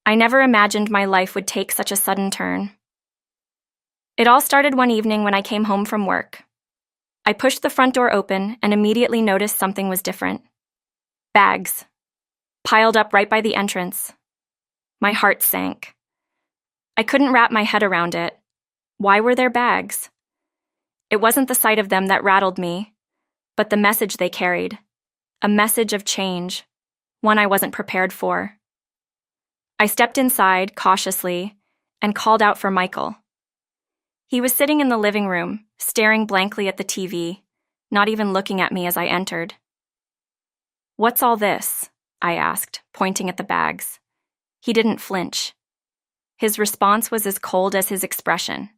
I never imagined my life would take such a sudden turn. It all started one evening when I came home from work. I pushed the front door open and immediately noticed something was different. Bags, piled up right by the entrance. My heart sank. I couldn't wrap my head around it. Why were there bags? It wasn't the sight of them that rattled me, but the message they carried. A message of change, one I wasn't prepared for. I stepped inside, cautiously, and called out for Michael. He was sitting in the living room, staring blankly at the TV, not even looking at me as I entered. "What's all this?" I asked, pointing at the bags. He didn't flinch. His response was as cold as his expression.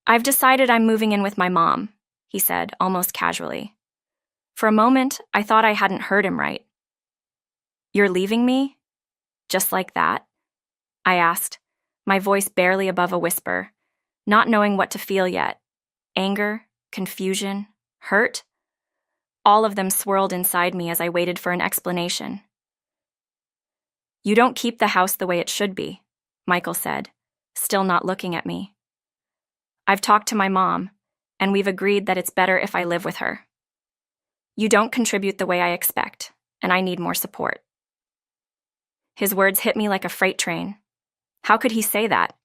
"I've decided I'm moving in with my mom," he said, almost casually. For a moment, I thought I hadn't heard him right. "You're leaving me? Just like that?" I asked, my voice barely above a whisper, not knowing what to feel yet. Anger, confusion, hurt? All of them swirled inside me as I waited for an explanation. "You don't keep the house the way it should be," Michael said, still not looking at me. "I've talked to my mom, and we've agreed that it's better if I live with her. You don't contribute the way I expect, and I need more support." His words hit me like a freight train. How could he say that?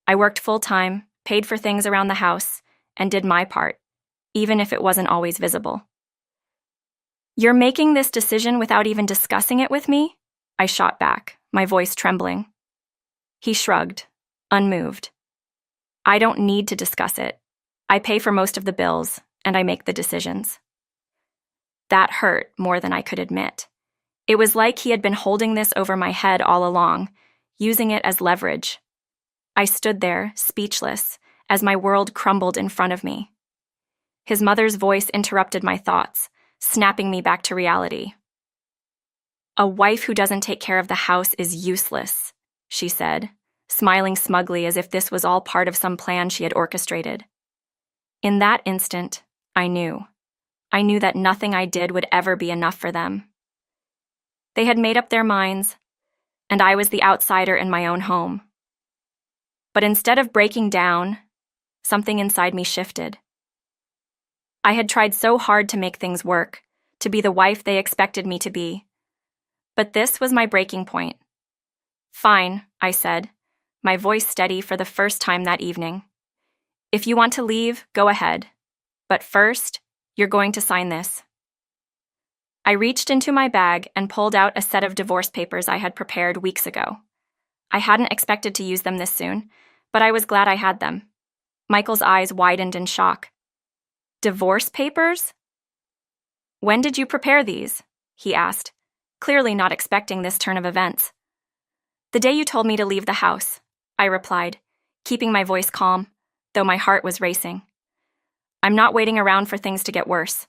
I worked full-time, paid for things around the house, and did my part, even if it wasn't always visible. "You're making this decision without even discussing it with me?" I shot back, my voice trembling. He shrugged, unmoved. "I don't need to discuss it. I pay for most of the bills, and I make the decisions." That hurt more than I could admit. It was like he had been holding this over my head all along, using it as leverage. I stood there, speechless, as my world crumbled in front of me. His mother's voice interrupted my thoughts, snapping me back to reality. "A wife who doesn't take care of the house is useless," she said, smiling smugly as if this was all part of some plan she had orchestrated. In that instant, I knew. I knew that nothing I did would ever be enough for them. They had made up their minds, and I was the outsider in my own home. But instead of breaking down, something inside me shifted. I had tried so hard to make things work, to be the wife they expected me to be. But this was my breaking point. "Fine," I said, my voice steady for the first time that evening. "If you want to leave, go ahead. But first, you're going to sign this." I reached into my bag and pulled out a set of divorce papers I had prepared weeks ago. I hadn't expected to use them this soon, but I was glad I had them. Michael's eyes widened in shock. "Divorce papers? When did you prepare these?" he asked, clearly not expecting this turn of events. "The day you told me to leave the house," I replied, keeping my voice calm, though my heart was racing. "I'm not waiting around for things to get worse."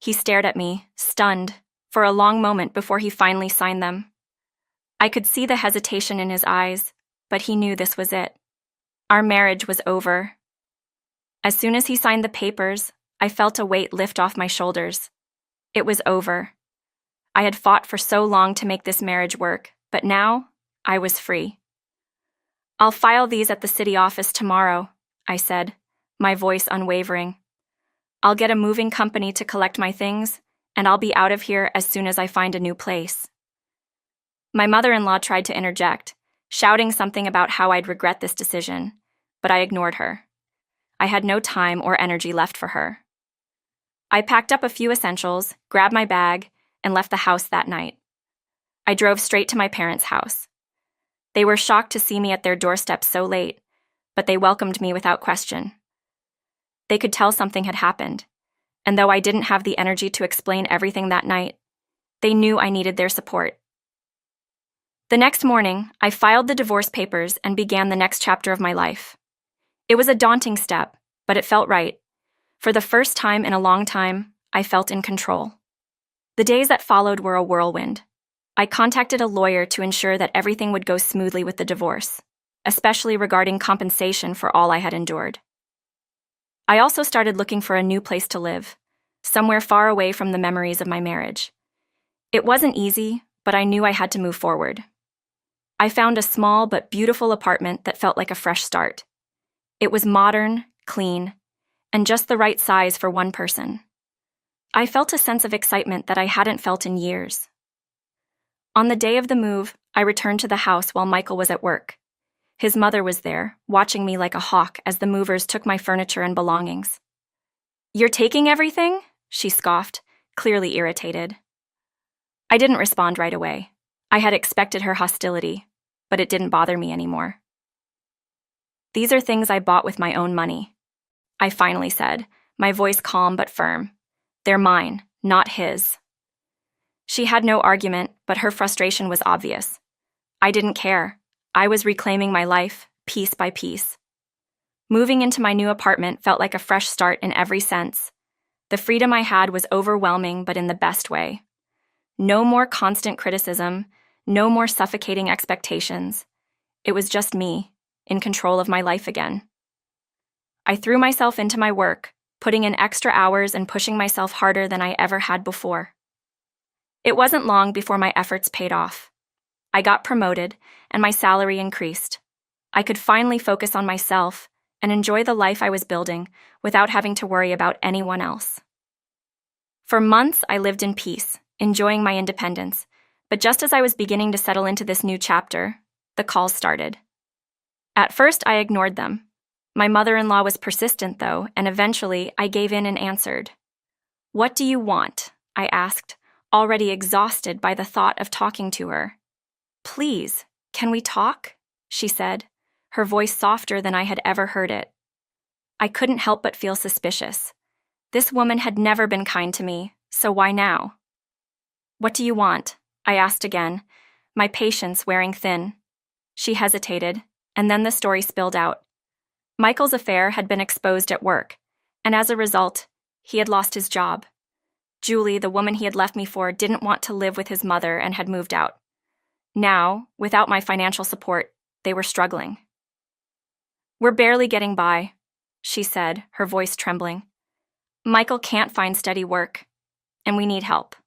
He stared at me, stunned, for a long moment before he finally signed them. I could see the hesitation in his eyes, but he knew this was it. Our marriage was over. As soon as he signed the papers, I felt a weight lift off my shoulders. It was over. I had fought for so long to make this marriage work, but now I was free. "I'll file these at the city office tomorrow," I said, my voice unwavering. "I'll get a moving company to collect my things, and I'll be out of here as soon as I find a new place." My mother-in-law tried to interject, shouting something about how I'd regret this decision, but I ignored her. I had no time or energy left for her. I packed up a few essentials, grabbed my bag, and left the house that night. I drove straight to my parents' house. They were shocked to see me at their doorstep so late, but they welcomed me without question. They could tell something had happened, and though I didn't have the energy to explain everything that night, they knew I needed their support. The next morning, I filed the divorce papers and began the next chapter of my life. It was a daunting step, but it felt right. For the first time in a long time, I felt in control. The days that followed were a whirlwind. I contacted a lawyer to ensure that everything would go smoothly with the divorce, especially regarding compensation for all I had endured. I also started looking for a new place to live, somewhere far away from the memories of my marriage. It wasn't easy, but I knew I had to move forward. I found a small but beautiful apartment that felt like a fresh start. It was modern, clean, and just the right size for one person. I felt a sense of excitement that I hadn't felt in years. On the day of the move, I returned to the house while Michael was at work. His mother was there, watching me like a hawk as the movers took my furniture and belongings. "You're taking everything?" she scoffed, clearly irritated. I didn't respond right away. I had expected her hostility, but it didn't bother me anymore. "These are things I bought with my own money," I finally said, my voice calm but firm. "They're mine, not his." She had no argument, but her frustration was obvious. I didn't care. I was reclaiming my life, piece by piece. Moving into my new apartment felt like a fresh start in every sense. The freedom I had was overwhelming, but in the best way. No more constant criticism, no more suffocating expectations. It was just me, in control of my life again. I threw myself into my work, putting in extra hours and pushing myself harder than I ever had before. It wasn't long before my efforts paid off. I got promoted, and my salary increased. I could finally focus on myself and enjoy the life I was building without having to worry about anyone else. For months, I lived in peace, enjoying my independence, but just as I was beginning to settle into this new chapter, the calls started. At first, I ignored them. My mother-in-law was persistent, though, and eventually I gave in and answered. "What do you want?" I asked, already exhausted by the thought of talking to her. "Please, can we talk?" she said, her voice softer than I had ever heard it. I couldn't help but feel suspicious. This woman had never been kind to me, so why now? "What do you want?" I asked again, my patience wearing thin. She hesitated, and then the story spilled out. Michael's affair had been exposed at work, and as a result, he had lost his job. Julie, the woman he had left me for, didn't want to live with his mother and had moved out. Now, without my financial support, they were struggling. "We're barely getting by," she said, her voice trembling. "Michael can't find steady work, and we need help.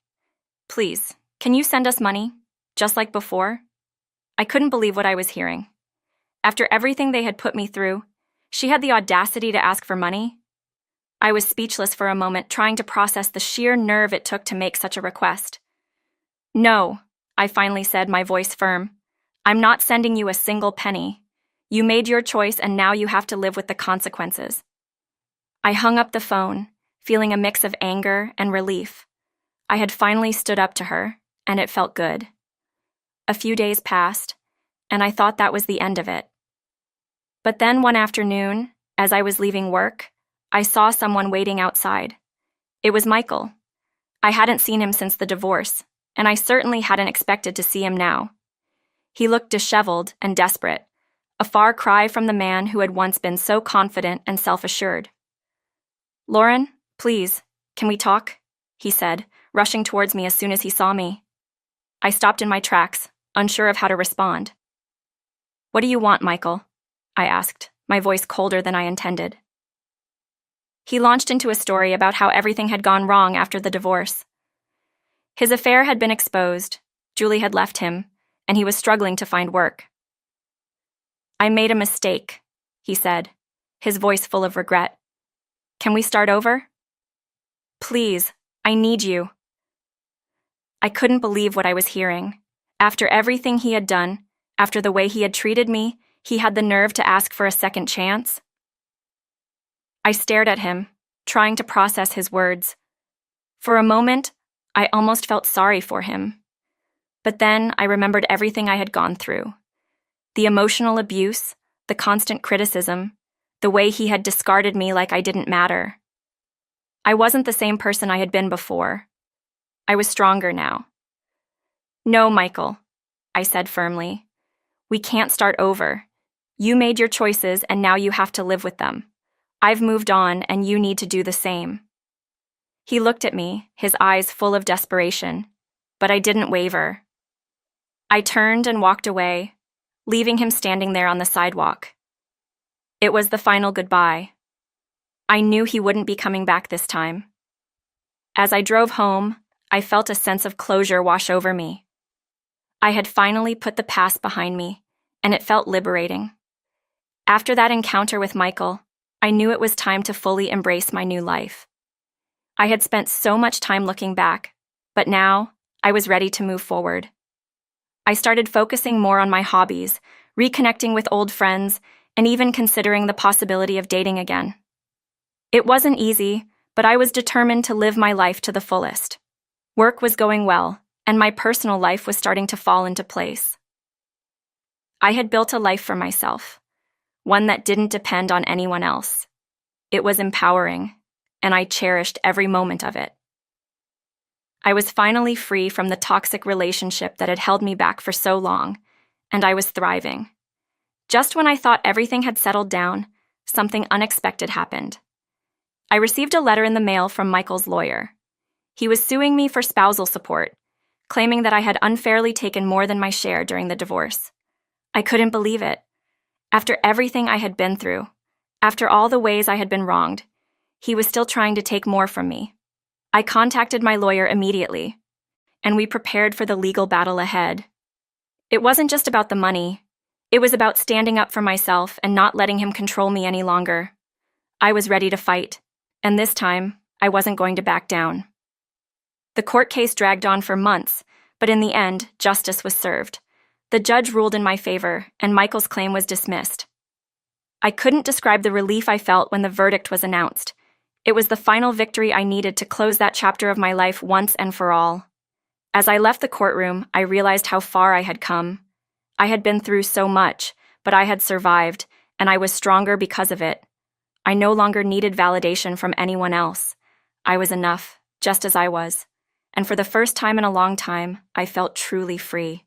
Please, can you send us money, just like before?" I couldn't believe what I was hearing. After everything they had put me through, she had the audacity to ask for money? I was speechless for a moment, trying to process the sheer nerve it took to make such a request. "No," I finally said, my voice firm. "I'm not sending you a single penny. You made your choice, and now you have to live with the consequences." I hung up the phone, feeling a mix of anger and relief. I had finally stood up to her, and it felt good. A few days passed, and I thought that was the end of it. But then one afternoon, as I was leaving work, I saw someone waiting outside. It was Michael. I hadn't seen him since the divorce, and I certainly hadn't expected to see him now. He looked disheveled and desperate, a far cry from the man who had once been so confident and self-assured. "Lauren, please, can we talk?" he said, rushing towards me as soon as he saw me. I stopped in my tracks, unsure of how to respond. "What do you want, Michael?" I asked, my voice colder than I intended. He launched into a story about how everything had gone wrong after the divorce. His affair had been exposed, Julie had left him, and he was struggling to find work. "I made a mistake," he said, his voice full of regret. "Can we start over? Please, I need you." I couldn't believe what I was hearing. After everything he had done, after the way he had treated me, he had the nerve to ask for a second chance? I stared at him, trying to process his words. For a moment, I almost felt sorry for him. But then I remembered everything I had gone through. The emotional abuse, the constant criticism, the way he had discarded me like I didn't matter. I wasn't the same person I had been before. I was stronger now. "No, Michael," I said firmly. "We can't start over. You made your choices, and now you have to live with them. I've moved on, and you need to do the same." He looked at me, his eyes full of desperation, but I didn't waver. I turned and walked away, leaving him standing there on the sidewalk. It was the final goodbye. I knew he wouldn't be coming back this time. As I drove home, I felt a sense of closure wash over me. I had finally put the past behind me, and it felt liberating. After that encounter with Michael, I knew it was time to fully embrace my new life. I had spent so much time looking back, but now I was ready to move forward. I started focusing more on my hobbies, reconnecting with old friends, and even considering the possibility of dating again. It wasn't easy, but I was determined to live my life to the fullest. Work was going well, and my personal life was starting to fall into place. I had built a life for myself, one that didn't depend on anyone else. It was empowering, and I cherished every moment of it. I was finally free from the toxic relationship that had held me back for so long, and I was thriving. Just when I thought everything had settled down, something unexpected happened. I received a letter in the mail from Michael's lawyer. He was suing me for spousal support, claiming that I had unfairly taken more than my share during the divorce. I couldn't believe it. After everything I had been through, after all the ways I had been wronged, he was still trying to take more from me. I contacted my lawyer immediately, and we prepared for the legal battle ahead. It wasn't just about the money. It was about standing up for myself and not letting him control me any longer. I was ready to fight, and this time, I wasn't going to back down. The court case dragged on for months, but in the end, justice was served. The judge ruled in my favor, and Michael's claim was dismissed. I couldn't describe the relief I felt when the verdict was announced. It was the final victory I needed to close that chapter of my life once and for all. As I left the courtroom, I realized how far I had come. I had been through so much, but I had survived, and I was stronger because of it. I no longer needed validation from anyone else. I was enough, just as I was. And for the first time in a long time, I felt truly free.